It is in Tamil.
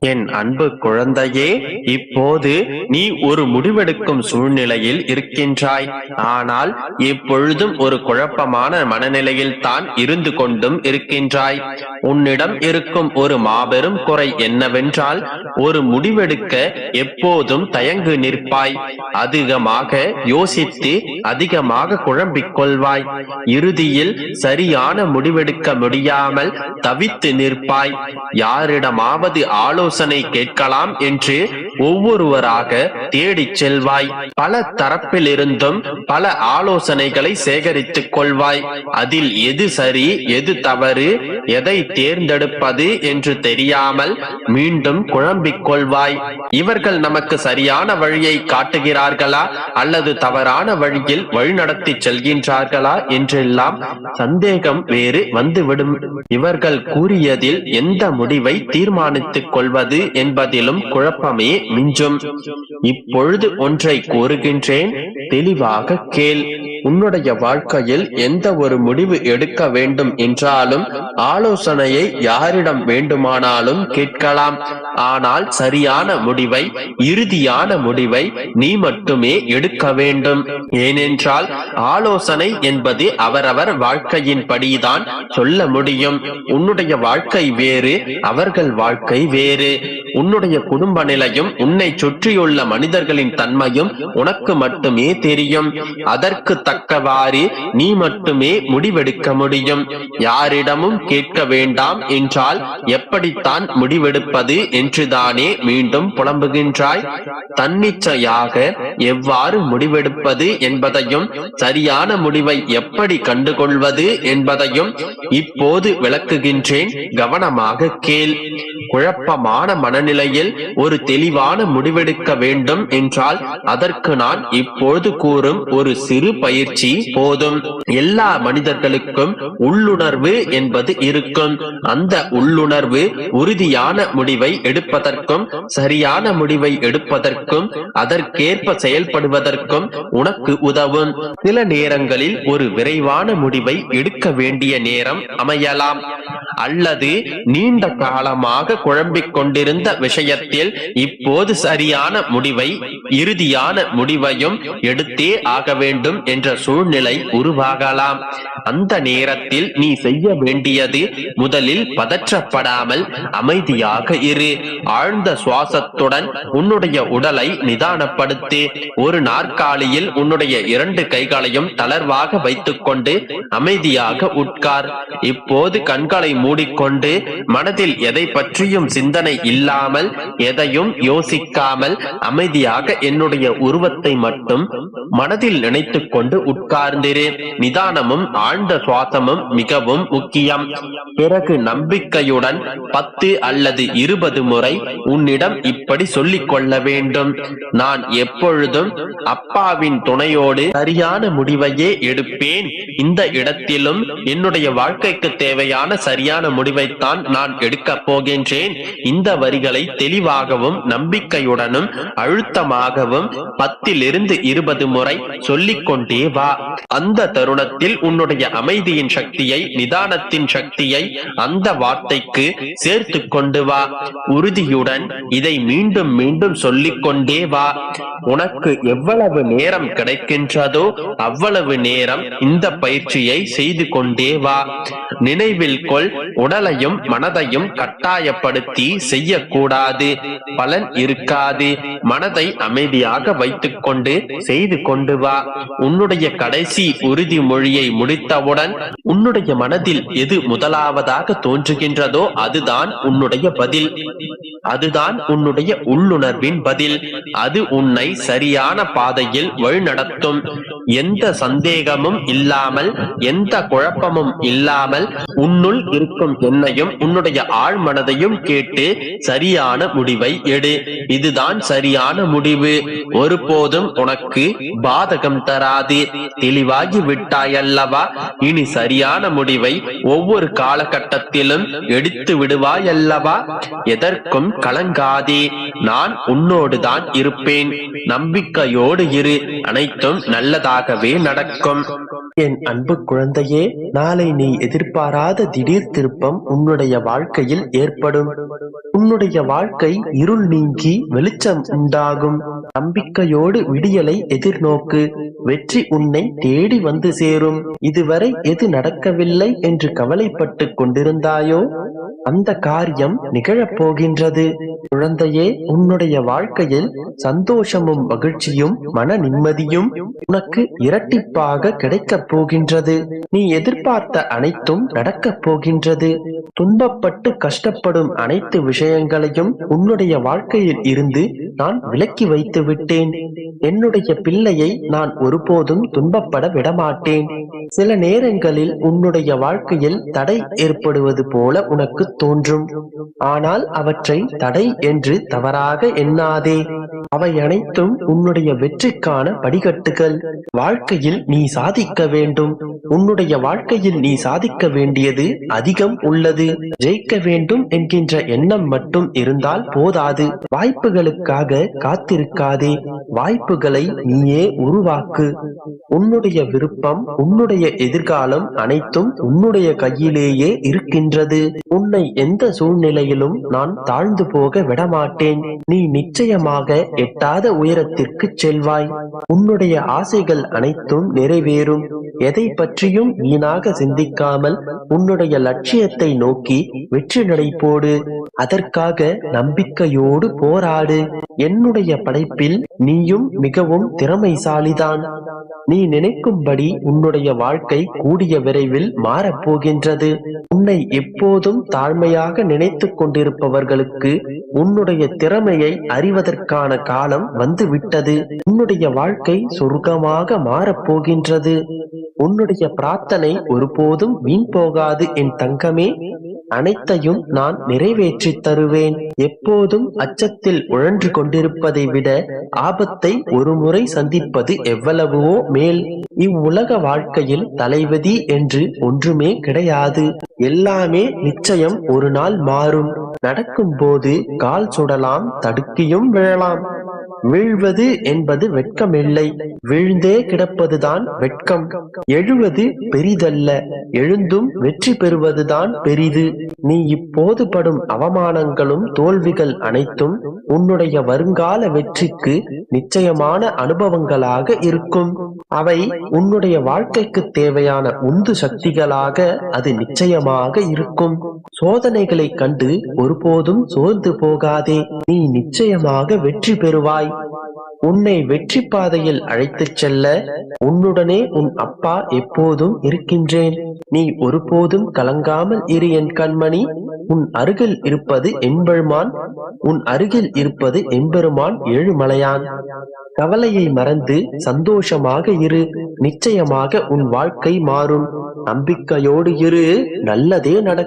என் அன்பு குழந்தையே, இப்போது நீ ஒரு முடிவெடுக்கும் சூழ்நிலையில் இருக்கின்றாய். ஆனால் எப்பொழுதும் ஒரு குழப்பமான மனநிலையில் தான் இருந்து கொண்டும் இருக்கின்றாய். உன்னிடம் இருக்கும் ஒரு மாபெரும் குறை என்னவென்றால், ஒரு முடிவெடுக்க எப்போதும் தயங்கு நிற்பாய். அதிகமாக யோசித்து அதிகமாக குழம்பிக் கொள்வாய். இறுதியில் சரியான முடிவெடுக்க முடியாமல் தவித்து நிற்பாய். யாரிடமாவது ஆலோசனை கேட்கலாம் என்று ஒவ்வொருவராக தேடிச் செல்வாய். பல தரப்பிலிருந்தும் பல ஆலோசனைகளை சேகரித்துக் கொள்வாய். அதில் எது சரி எது தவறு, எதை தேர்ந்தெடுப்பது என்று தெரியாமல் மீண்டும் குழம்பிக் கொள்வாய். இவர்கள் நமக்கு சரியான வழியை காட்டுகிறார்களா அல்லது தவறான வழியில் வழிநடத்தி செல்கின்றார்களா என்றெல்லாம் சந்தேகம் வேறு வந்துவிடும். இவர்கள் கூறியதில் எந்த முடிவை தீர்மானித்துக் கொள்வது என்பதிலும் குழப்பமே மிஞ்சும். இப்பொழுது ஒன்றை கூறுகின்றேன், தெளிவாக கேள். உன்னுடைய வாழ்க்கையில் எந்த ஒரு முடிவு எடுக்க வேண்டும் என்றாலும் ஆலோசனையை யாரிடம் வேண்டுமானாலும் கேட்கலாம். ஆனால் சரியான முடிவை, இறுதியான முடிவை நீ மட்டுமே எடுக்க வேண்டும். ஏனென்றால் ஆலோசனை என்பது அவரவர் வாழ்க்கையின் படிதான் சொல்ல முடியும். உன்னுடைய வாழ்க்கை வேறு, அவர்கள் வாழ்க்கை வேறு. உன்னுடைய குடும்ப நிலையும் உன்னை சுற்றியுள்ள மனிதர்களின் தன்மையும் உனக்கு மட்டுமே தெரியும். அதற்கு தக்கவாறு நீ மட்டுமே முடிவெடுக்க முடியும். யாரிடமும் கேட்க வேண்டாம் என்றால் எப்படித்தான் முடிவெடுப்பது என்றுதானே மீண்டும் புலம்புகின்றாய். தன்னிச்சையாக எவ்வாறு முடிவெடுப்பது என்பதையும் சரியான முடிவை எப்படி கண்டுகொள்வது என்பதையும் இப்போது விளக்குகின்றேன், கவனமாக கேள். குழப்பமான மனநிலையில் ஒரு தெளிவான முடிவெடுக்க வேண்டும் என்றால் அதற்கு நான் இப்போது கூறும் ஒரு சிறு பயிற்சி போதும். எல்லா மனிதர்களுக்கும் உள்ளுணர்வு என்பது இருக்கும். அந்த உள்ளுணர்வு உறுதியான முடிவை எடுப்பதற்கும் சரியான முடிவை எடுப்பதற்கும் அதற்கேற்ப செயல்படுவதற்கும் உனக்கு உதவும். சில நேரங்களில் ஒரு விரைவான முடிவை எடுக்க வேண்டிய நேரம் அமையலாம். அல்லது நீண்ட காலமாக குழம்பிக் கொண்டிருந்த விஷயத்தில் இப்போது சரியான முடிவை, இறுதியான முடிவையும் எடுத்தே ஆக வேண்டும் என்ற சூழ்நிலை உருவாகலாம். அந்த நேரத்தில் நீ செய்ய வேண்டியது, முதலில் பதற்றப்படாமல் அமைதியாக இரு. ஆழ்ந்த சுவாசத்துடன் உன்னுடைய உடலை நிதானப்படுத்து. ஒரு நாற்காலியில் உன்னுடைய 2 கைகளையும் தளர்வாக வைத்துக் கொண்டு அமைதியாக உட்கார். இப்போது கண்களை மூடிக்கொண்டு மனதில் எதை பற்றியும் சிந்தனை இல்லாமல், எதையும் யோசிக்காமல் அமைதியாக என்னுடைய உருவத்தை மட்டும் மனதில் நினைத்துக் கொண்டு உட்கார்ந்திரு. நிதானமும் ஆழ்ந்த சுவாசமும் மிகவும் முக்கியம். பிறகு நம்பிக்கையுடன் 10 அல்லது 20 முறை உன்னிடம் இப்படி சொல்லிக் கொள்ள வேண்டும்: நான் எப்பொழுதும் அப்பாவின் துணையோடு சரியான முடிவையே எடுப்பேன். இந்த இடத்திலும் என்னுடைய வாழ்க்கைக்கு தேவையான சரியான முடிவைத்தான் நான் எடுக்கப் போகின்றேன். இந்த வரிகளை தெளிவாகவும் நம்பிக்கையுடனும் அழுத்தமாகவும் 10 - 20 முறை சொல்லிக்கொண்டே வா. அந்த தருணத்தில் உன்னுடைய அமைதியின் சக்தியை, நிதானத்தின் சக்தியை அந்த வார்த்தைக்கு சேர்த்து கொண்டு வா. உறுதியுடன் இதை மீண்டும் மீண்டும் சொல்லிக்கொண்டே வா. உனக்கு எவ்வளவு நேரம் கிடைக்கின்றதோ அவ்வளவு நேரம் இந்த பயிற்சியை செய்து கொண்டே வா. நினைவில் கொள், உடலையும் மனதையும் கட்டாயப்படுத்தி செய்யக்கூடாது, பலன் இருக்காது. மனதை அமைதியாக வைத்துக் கொண்டு செய்து கொண்டு வா. உன்னுடைய கடைசி உறுதிமொழியை முடித்தவுடன் உன்னுடைய மனதில் எது முதலாவதாக தோன்றுகின்றதோ அதுதான் உன்னுடைய பதில். அதுதான் உன்னுடைய உள்ளுணர்வின் பதில். அது உன்னை சரியான பாதையில் வழிநடத்தும். எந்த சந்தேகமும் இல்லாமல், எந்த குழப்பமும் இல்லாமல் உன்னுள் இருக்கும் என்னையும் உன்னுடைய ஆழ் மனதையும் கேட்டு சரியான முடிவை எடு. இதுதான் சரியான முடிவு. ஒருபோதும் உனக்கு பாதகம் தராது. தெளிவாகி விட்டாயல்லவா? இனி சரியான முடிவை ஒவ்வொரு காலகட்டத்திலும் எடுத்து விடுவாயல்லவா? எதற்கும் கலங்காதே. நான் உன்னோடுதான் இருப்பேன். நம்பிக்கையோடு இரு. அனைத்தும் நல்லதாகவே நடக்கும். என் அன்பு குழந்தையே, நாளை நீ எதிர்பாராத திடீர் திருப்பம் உன்னுடைய வாழ்க்கையில் ஏற்படும். உன்னுடைய வாழ்க்கை இருள் நீங்கி வெளிச்சம் உண்டாகும். நம்பிக்கையோடு விடியலை எதிர்நோக்கு. வெற்றி உன்னை தேடி வந்து சேரும். இதுவரை எது நடக்கவில்லை என்று கவலைப்பட்டு கொண்டிருந்தாயோ அந்த காரியம் நிகழப் போகின்றது. குழந்தையே, உன்னுடைய வாழ்க்கையில் சந்தோஷமும் மகிழ்ச்சியும் மன நிம்மதியும் உனக்கு இரட்டிப்பாக கிடைக்கப் போகின்றது. நீ எதிர்பார்த்த அனைத்தும் நடக்கப் போகின்றது. துன்பப்பட்டு கஷ்டப்படும் அனைத்து விஷயங்களையும் உன்னுடைய வாழ்க்கையில் இருந்து நான் விலக்கி வைத்து விட்டேன். என்னுடைய பிள்ளையை நான் ஒருபோதும் துன்பப்பட விடமாட்டேன். சில நேரங்களில் உன்னுடைய வாழ்க்கையில் தடை ஏற்படுவது போல உனக்கு தோன்றும். ஆனால் அவற்றை தடை என்று தவறாக எண்ணாதே. அவை அனைத்தும் உன்னுடைய வெற்றிக்கான படிக்கட்டுகள். வாழ்க்கையில் நீ சாதிக்க வேண்டும். உன்னுடைய வாழ்க்கையில் நீ சாதிக்க வேண்டியது அதிகம் உள்ளது. ஜெயிக்க வேண்டும் என்கின்ற எண்ணம் மட்டும் இருந்தால் போதாது. வாய்ப்புகளுக்காக காத்திருக்காதே. வாய்ப்புகளை நீயே உருவாக்கு. உன்னுடைய விருப்பம், உன்னுடைய எதிர்காலம் அனைத்தும் உன்னுடைய கையிலேயே இருக்கின்றது. உன்னை எந்த சூழ்நிலையிலும் நான் தாழ்ந்து போக விடமாட்டேன். நீ நிச்சயமாக எட்டாத உயரத்திற்கு செல்வாய். உன்னுடைய ஆசைகள் அனைத்தும் நிறைவேறும். எதை பற்றியும் வீணாக சிந்திக்காமல் உன்னுடைய லட்சியத்தை நோக்கி வெற்றி நடை போடு. அதற்காக நம்பிக்கையோடு போராடு. என்னுடைய படைப்பில் நீயும் மிகவும் திறமைசாலிதான். நீ நினைக்கும்படி உன்னுடைய வாழ்க்கை கூடிய விரைவில் மாறப்போகின்றது. உன்னை எப்போதும் தாழ்மையாக நினைத்து கொண்டிருப்பவர்களுக்கு உன்னுடைய திறமையை அறிவதற்கான காலம் வந்துவிட்டது. உன்னுடைய வாழ்க்கை சொர்க்கமாக மாறப்போகின்றது. உன்னுடைய பிரார்த்தனை ஒருபோதும் வீண் போகாது என் தங்கமே. அனைத்தையும் நான் நிறைவேற்றி தருவேன். எப்போதும் அச்சத்தில் உழன்று கொண்டிருப்பதை விட ஆபத்தை ஒரு முறை சந்திப்பது எவ்வளவோ மேல். இவ்வுலக வாழ்க்கையில் தலைவிதி என்று ஒன்றுமே கிடையாது. எல்லாமே நிச்சயம் ஒரு நாள் மாறும். நடக்கும் போது கால் சுடலாம், தடுக்கியும் விழலாம். வீழ்வது என்பது வெட்கமில்லை, வீழ்ந்தே கிடப்பதுதான் வெட்கம். எழுவது பெரிதல்ல, எழுந்தும் வெற்றி பெறுவதுதான் பெரிது. நீ இப்போது படும் அவமானங்களும் தோல்விகள் அனைத்தும் உன்னுடைய வருங்கால வெற்றிக்கு நிச்சயமான அனுபவங்களாக இருக்கும். அவை உன்னுடைய வாழ்க்கைக்கு தேவையான உந்து சக்திகளாக அது நிச்சயமாக இருக்கும். சோதனைகளை கண்டு ஒருபோதும் சோர்ந்து போகாதே. நீ நிச்சயமாக வெற்றி பெறுவாய். உன்னை வெற்றி பாதையில் அழைத்துச் செல்ல உன்னுடனே உன் அப்பா எப்போதும் இருக்கின்றேன். நீ ஒருபோதும் கலங்காமல் இரு என் கண்மணி. உன் அருகில் இருப்பது எம்பெருமான். உன் அருகில் இருப்பது எம்பெருமான் ஏழுமலையான். கவலையை மறந்து சந்தோஷமாக இரு. நிச்சயமாக உன் வாழ்க்கை மாறும். நம்பிக்கையோடு இரு. நல்லதே நடக்கும்.